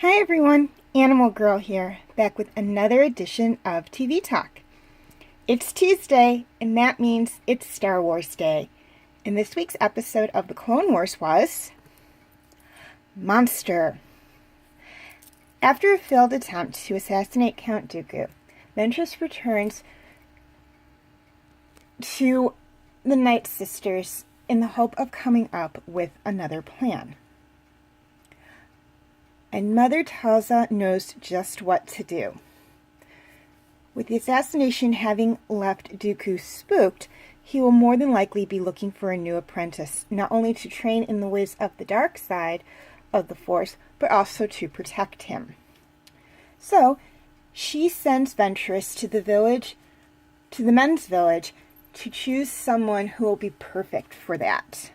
Hi everyone, Animal Girl here, back with another edition of TV Talk. It's Tuesday, and that means it's Star Wars Day. And this week's episode of The Clone Wars was Monster. After a failed attempt to assassinate Count Dooku, Ventress returns to the Nightsisters in the hope of coming up with another plan. And Mother Talza knows just what to do. With the assassination having left Dooku spooked, he will more than likely be looking for a new apprentice, not only to train in the ways of the dark side of the Force, but also to protect him. So, she sends Ventress to the men's village, to choose someone who will be perfect for that.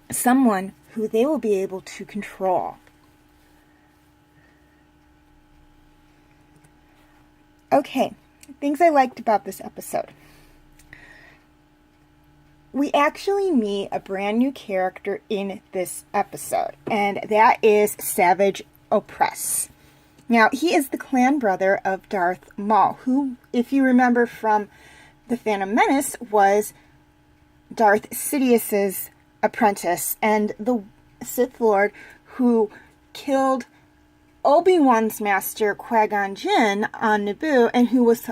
Someone who they will be able to control. Okay, things I liked about this episode. We actually meet a brand new character in this episode, and that is Asajj Ventress. Now, he is the clan brother of Darth Maul, who, if you remember from The Phantom Menace, was Darth Sidious's apprentice and the Sith Lord who killed Obi-Wan's master, Qui-Gon Jinn, on Naboo, and who was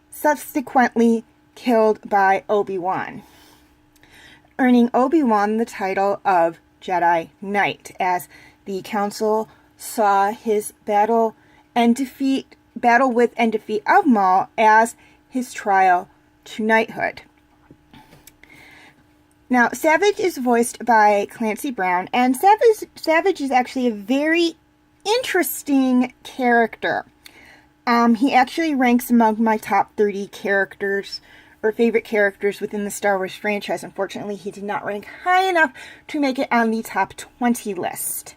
subsequently killed by Obi-Wan, earning Obi-Wan the title of Jedi Knight, as the Council saw his battle with and defeat of Maul as his trial to knighthood. Now, Savage is voiced by Clancy Brown, and Savage is actually a very interesting character. He actually ranks among my top 30 characters, or favorite characters within the Star Wars franchise. Unfortunately, he did not rank high enough to make it on the top 20 list.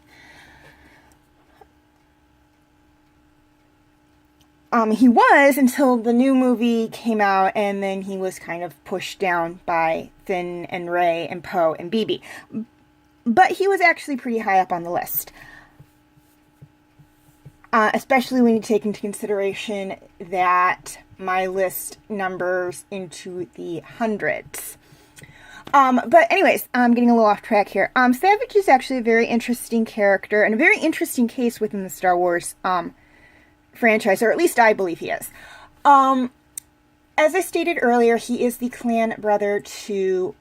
He was until the new movie came out, and then he was kind of pushed down by Finn and Rey and Poe and BB. But he was actually pretty high up on the list. Especially when you take into consideration that my list numbers into the hundreds. But anyways, I'm getting a little off track here. Savage is actually a very interesting character, and a very interesting case within the Star Wars franchise, or at least I believe he is. As I stated earlier, he is the clan brother to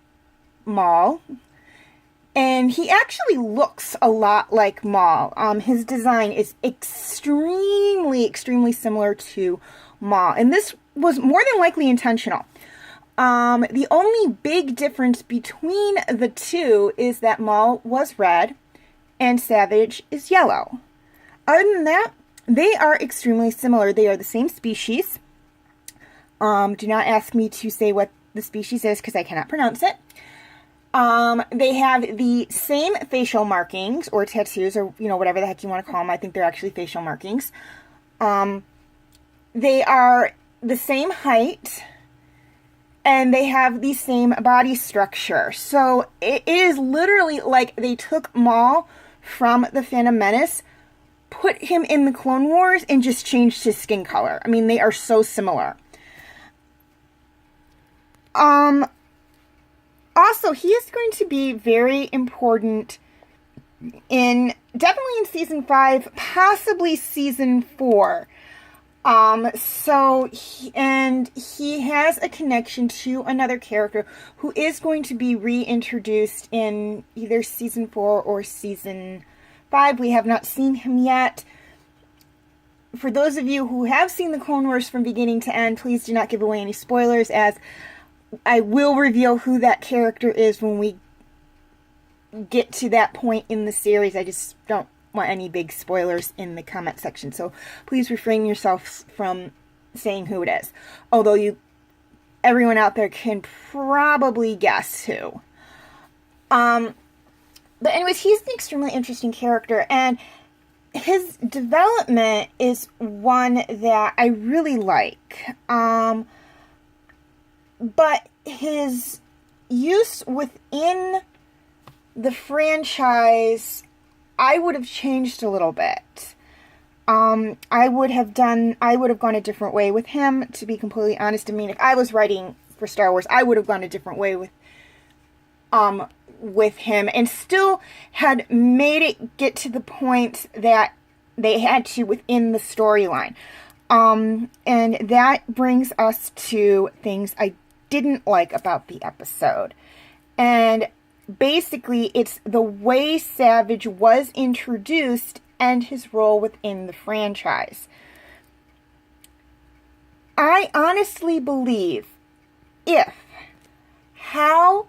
Maul, and he actually looks a lot like Maul. His design is extremely similar to Maul, and this was more than likely intentional. The only big difference between the two is that Maul was red and Savage is yellow. Other than that, they are extremely similar. They are the same species. Do not ask me to say what the species is because I cannot pronounce it. They have the same facial markings or tattoos, or whatever the heck you want to call them. I think they're actually facial markings. They are the same height, and they have the same body structure. So it is literally like they took Maul from The Phantom Menace, put him in the Clone Wars, and just changed his skin color. I mean, they are so similar. Also, he is going to be very important definitely in season 5, possibly season 4. He has a connection to another character who is going to be reintroduced in either season 4 or season 5. We have not seen him yet. For those of you who have seen the Clone Wars from beginning to end, please do not give away any spoilers, as I will reveal who that character is when we get to that point in the series. I just don't want any big spoilers in the comment section, so please refrain yourselves from saying who it is. Although everyone out there can probably guess who. But anyways, he's an extremely interesting character, and his development is one that I really like. But his use within the franchise, I would have changed a little bit. I would have gone a different way with him, to be completely honest. I mean, if I was writing for Star Wars, I would have gone a different way with him, and still had made it get to the point that they had to within the storyline. And that brings us to things I didn't like about the episode. And basically, it's the way Savage was introduced and his role within the franchise. I honestly believe if how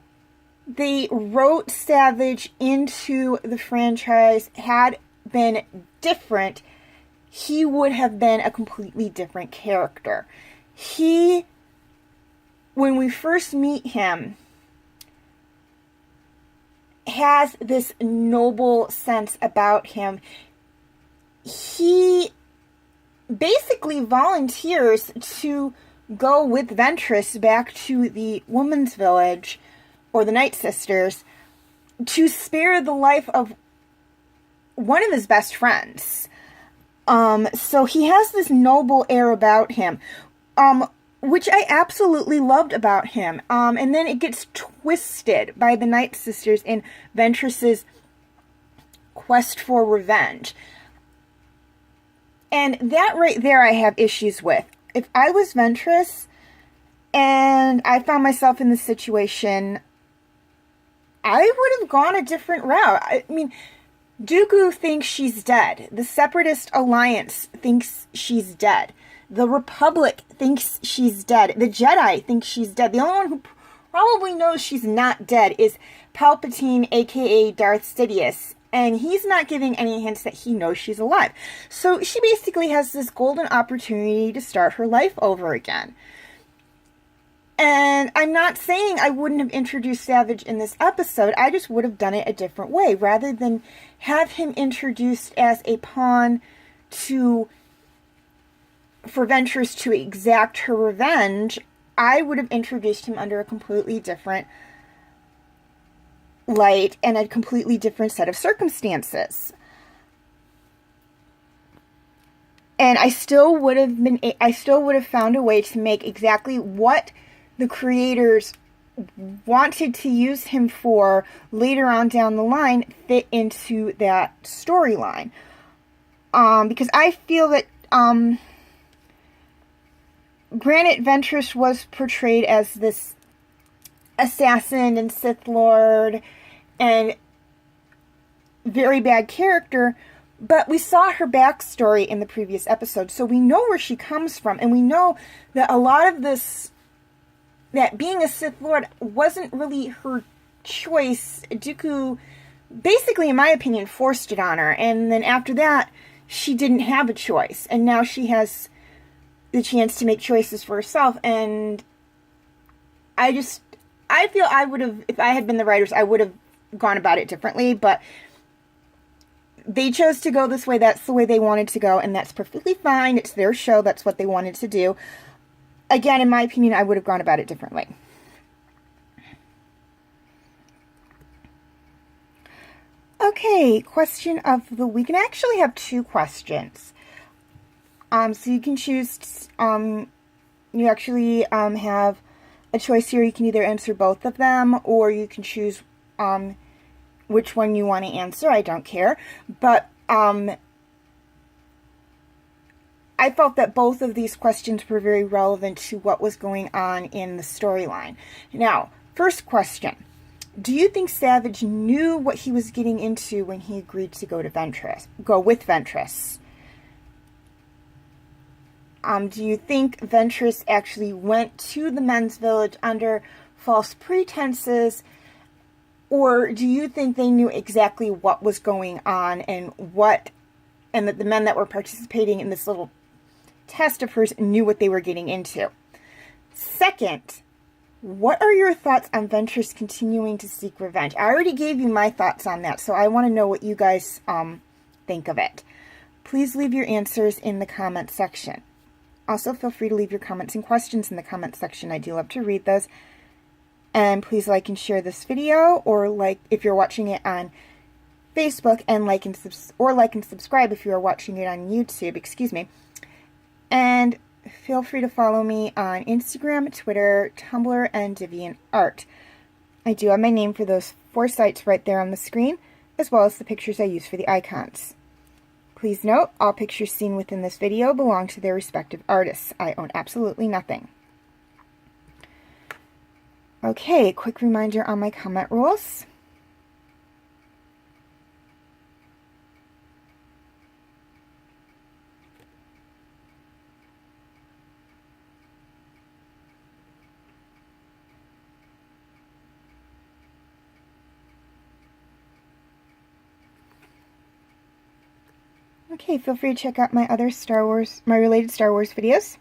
they wrote Savage into the franchise had been different, he would have been a completely different character. When we first meet him, has this noble sense about him. He basically volunteers to go with Ventress back to the woman's village, or the Nightsisters, to spare the life of one of his best friends. So he has this noble air about him, which I absolutely loved about him. And then it gets twisted by the Nightsisters in Ventress's quest for revenge. And that right there I have issues with. If I was Ventress and I found myself in this situation, I would have gone a different route. I mean, Dooku thinks she's dead. The Separatist Alliance thinks she's dead. The Republic thinks she's dead. The Jedi think she's dead. The only one who probably knows she's not dead is Palpatine, aka Darth Sidious. And he's not giving any hints that he knows she's alive. So she basically has this golden opportunity to start her life over again. And I'm not saying I wouldn't have introduced Savage in this episode. I just would have done it a different way. Rather than have him introduced as a pawn for Ventress to exact her revenge, I would have introduced him under a completely different light and a completely different set of circumstances. And I still would have found a way to make exactly what the creators wanted to use him for later on down the line fit into that storyline. Because I feel that, granted, Ventress was portrayed as this assassin and Sith Lord and very bad character, but we saw her backstory in the previous episode, so we know where she comes from, and we know that a lot of this, that being a Sith Lord wasn't really her choice. Dooku, basically, in my opinion, forced it on her, and then after that, she didn't have a choice, and now she has the chance to make choices for herself, and I feel I would have, if I had been the writers, I would have gone about it differently, but they chose to go this way. That's the way they wanted to go, and that's perfectly fine. It's their show. That's what they wanted to do. Again, in my opinion, I would have gone about it differently. Okay, question of the week. And I actually have two questions. So you can choose, you actually have a choice here. You can either answer both of them, or you can choose which one you want to answer. I don't care. But I felt that both of these questions were very relevant to what was going on in the storyline. Now, first question. Do you think Savage knew what he was getting into when he agreed to go with Ventress? Do you think Ventress actually went to the men's village under false pretenses? Or do you think they knew exactly what was going on and that the men that were participating in this little test of hers knew what they were getting into? Second, what are your thoughts on Ventress continuing to seek revenge? I already gave you my thoughts on that, so I want to know what you guys think of it. Please leave your answers in the comment section. Also, feel free to leave your comments and questions in the comment section. I do love to read those. And please like and share this video, or like if you're watching it on Facebook and like and subscribe if you are watching it on YouTube, excuse me. And feel free to follow me on Instagram, Twitter, Tumblr, and DeviantArt. I do have my name for those 4 sites right there on the screen, as well as the pictures I use for the icons. Please note, all pictures seen within this video belong to their respective artists. I own absolutely nothing. Okay, quick reminder on my comment rules. Okay, feel free to check out my other related Star Wars videos.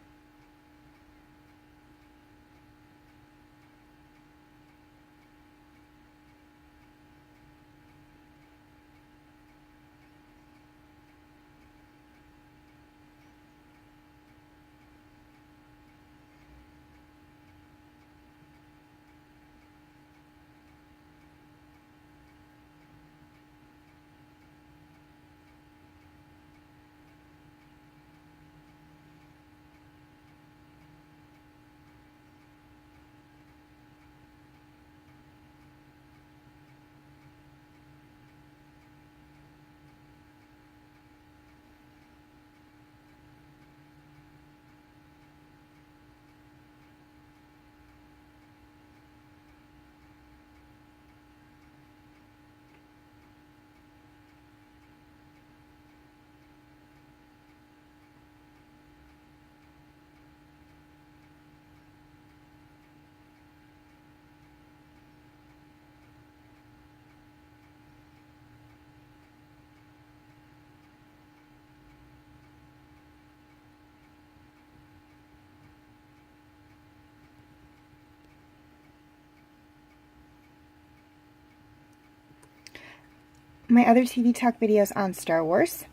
My other TV Talk videos on Star Wars.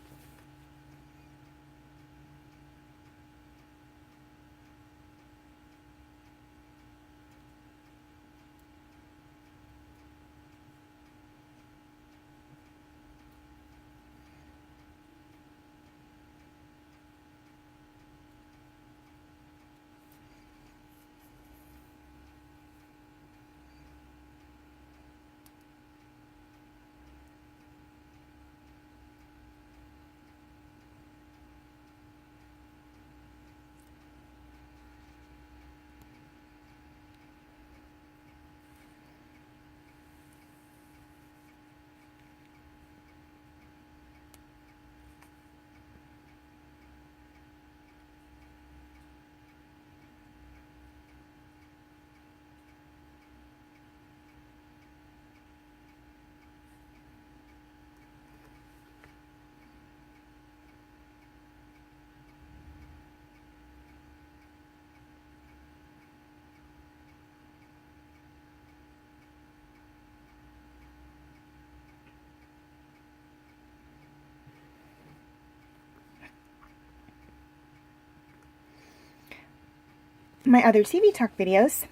My other TV Talk videos.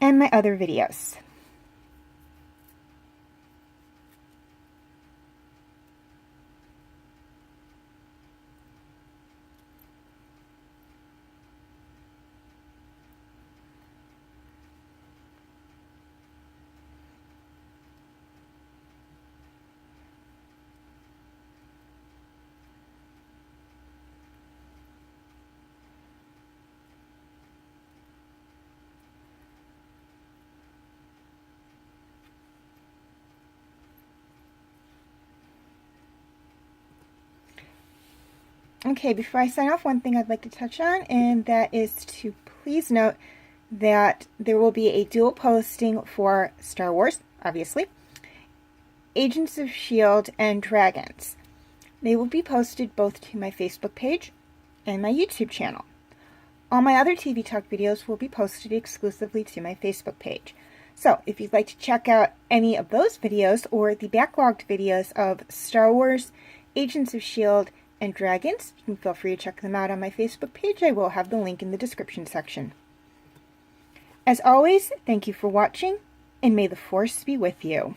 And my other videos. Okay, before I sign off, one thing I'd like to touch on, and that is to please note that there will be a dual posting for Star Wars, obviously, Agents of S.H.I.E.L.D., and Dragons. They will be posted both to my Facebook page and my YouTube channel. All my other TV Talk videos will be posted exclusively to my Facebook page. So, if you'd like to check out any of those videos or the backlogged videos of Star Wars, Agents of S.H.I.E.L.D., and Dragons, you can feel free to check them out on my Facebook page. I will have the link in the description section. As always, thank you for watching, and may the Force be with you.